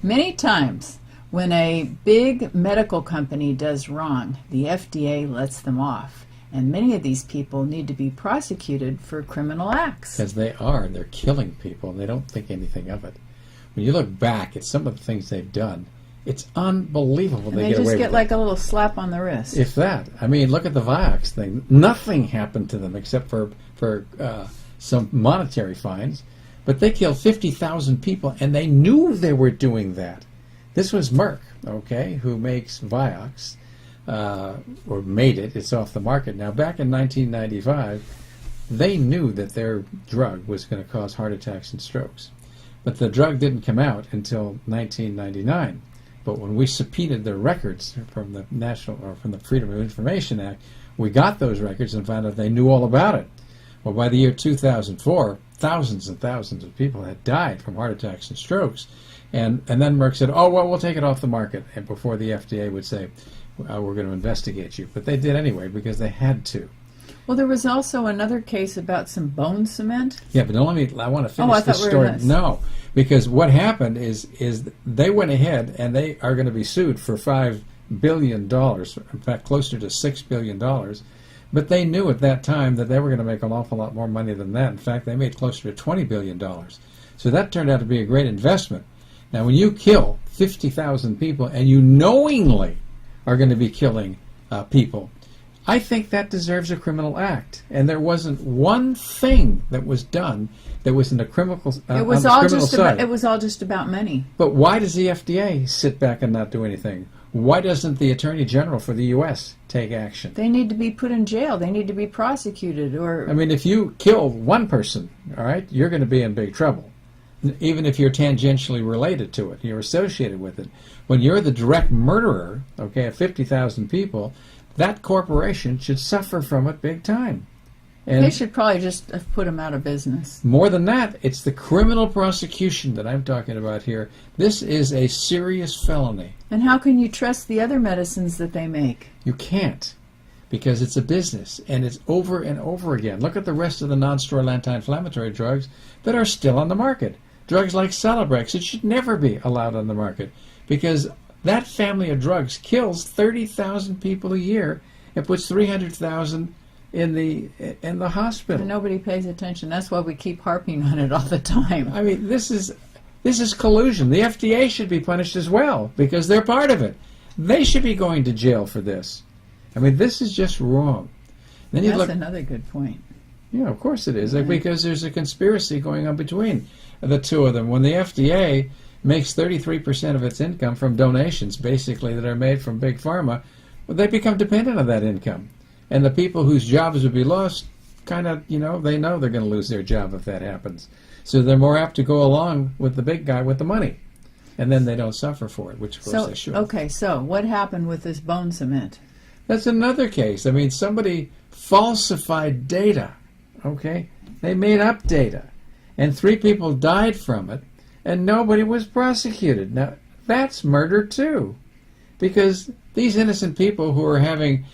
Many times, when a big medical company does wrong, the FDA lets them off. And many of these people need to be prosecuted for criminal acts. Because they are. They're killing people, and they don't think anything of it. When you look back at some of the things they've done, it's unbelievable And they they get away just with get it. like a little slap on the wrist. If that. I mean, look at the Vioxx thing. Nothing happened to them except for some monetary fines. But they killed 50,000 people, and they knew they were doing that. This was Merck, okay, who makes Vioxx, or made it. It's off the market now. Back in 1995, they knew that their drug was going to cause heart attacks and strokes. But the drug didn't come out until 1999. But when we subpoenaed their records from the from the Freedom of Information Act, we got those records and found out they knew all about it. Well, by the year 2004, thousands and thousands of people had died from heart attacks and strokes. And then Merck said, oh, well, we'll take it off the market, and before the FDA would say, we're going to investigate you. But they did anyway because they had to. Well, there was also another case about some bone cement. Yeah, but I want to finish I this thought we story. were in this. No, because what happened is they went ahead and they are going to be sued for $5 billion, in fact, closer to $6 billion. But they knew at that time that they were going to make an awful lot more money than that. In fact, they made closer to $20 billion. So that turned out to be a great investment. Now, when you kill 50,000 people and you knowingly are going to be killing people, I think that deserves a criminal act. And there wasn't one thing that was done that was in the criminal It was all just about, it was all just about money. But why does the FDA sit back and not do anything? Why doesn't the Attorney General for the U.S. take action? They need to be put in jail. They need to be prosecuted. Or I mean, if you kill one person, all right, you're going to be in big trouble. Even if you're tangentially related to it, you're associated with it. When you're the direct murderer, okay, of 50,000 people, that corporation should suffer from it big time. And they should probably just have put them out of business. more than that, it's the criminal prosecution that I'm talking about here. This is a serious felony. And how can you trust the other medicines that they make? You can't, because it's a business, and it's over and over again. Look at the rest of the non-steroidal anti-inflammatory drugs that are still on the market. Drugs like Celebrex, it should never be allowed on the market, because that family of drugs kills 30,000 people a year and puts 300,000 in the hospital. And nobody pays attention. That's why we keep harping on it all the time. I mean, this is collusion. The FDA should be punished as well because they're part of it. They should be going to jail for this. I mean, this is just wrong. Then you That's look, another good point. yeah, of course it is, because there's a conspiracy going on between the two of them. When the FDA makes 33% of its income from donations, basically, that are made from Big Pharma, well, they become dependent on that income. And the people whose jobs would be lost, kind of, they know they're going to lose their job if that happens. So they're more apt to go along with the big guy with the money. And then they don't suffer for it, which of course they should. Okay, so what happened with this bone cement? That's another case. I mean, somebody falsified data, okay? They made up data. And 3 people died from it, and nobody was prosecuted. Now, that's murder too. Because these innocent people who are having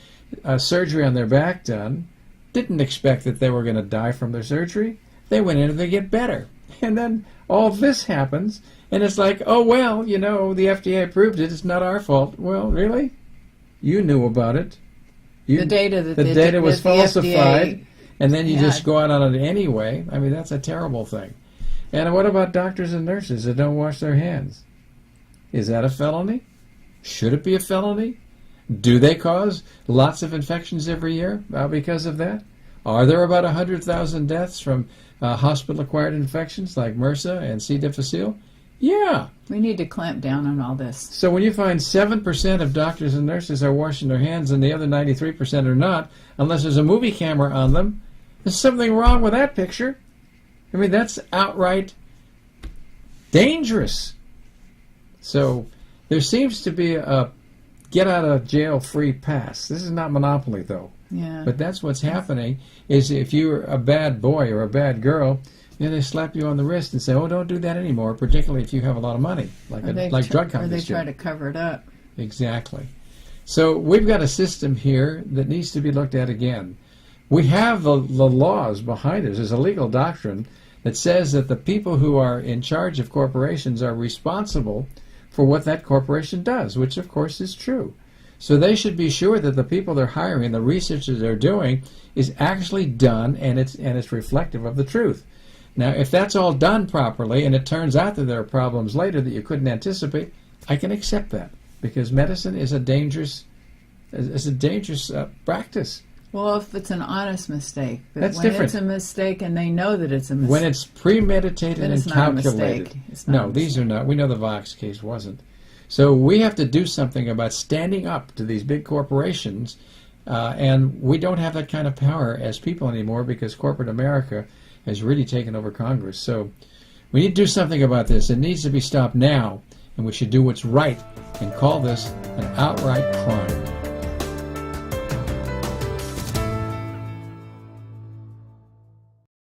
surgery on their back done didn't expect that they were going to die from their surgery. They went in and they get better. And then all this happens, and it's like, oh, well, the FDA approved it. It's not our fault. Well, really? You knew about it. The data was falsified, and then you had. just go out on it anyway. I mean, that's a terrible thing. And what about doctors and nurses that don't wash their hands? Is that a felony? Should it be a felony? Do they cause lots of infections every year because of that? Are there about 100,000 deaths from hospital-acquired infections like MRSA and C. difficile? Yeah. We need to clamp down on all this. So when you find 7% of doctors and nurses are washing their hands and the other 93% are not, unless there's a movie camera on them, there's something wrong with that picture. I mean, that's outright dangerous. So there seems to be a get-out-of-jail-free pass. This is not Monopoly, though. Yeah. But that's what's happening, is if you're a bad boy or a bad girl, they slap you on the wrist and say, "Oh, don't do that anymore," particularly if you have a lot of money, like drug companies. Or they do. try to cover it up. Exactly. So we've got a system here that needs to be looked at again. We have the laws behind us. There's a legal doctrine that says that the people who are in charge of corporations are responsible for what that corporation does, which of course is true. So they should be sure that the people they're hiring and the research that they're doing is actually done and it's reflective of the truth. Now, if that's all done properly and it turns out that there are problems later that you couldn't anticipate, I can accept that, because medicine is a dangerous practice. Well, if it's an honest mistake, but That's when different. it's a mistake and they know that it's a mistake, When it's premeditated then and it's not a calculated. mistake. It's not a No, these mistake. are not. We know the Vioxx case wasn't. So we have to do something about standing up to these big corporations, and we don't have that kind of power as people anymore because corporate America has really taken over Congress. So we need to do something about this. It needs to be stopped now, and we should do what's right and call this an outright crime.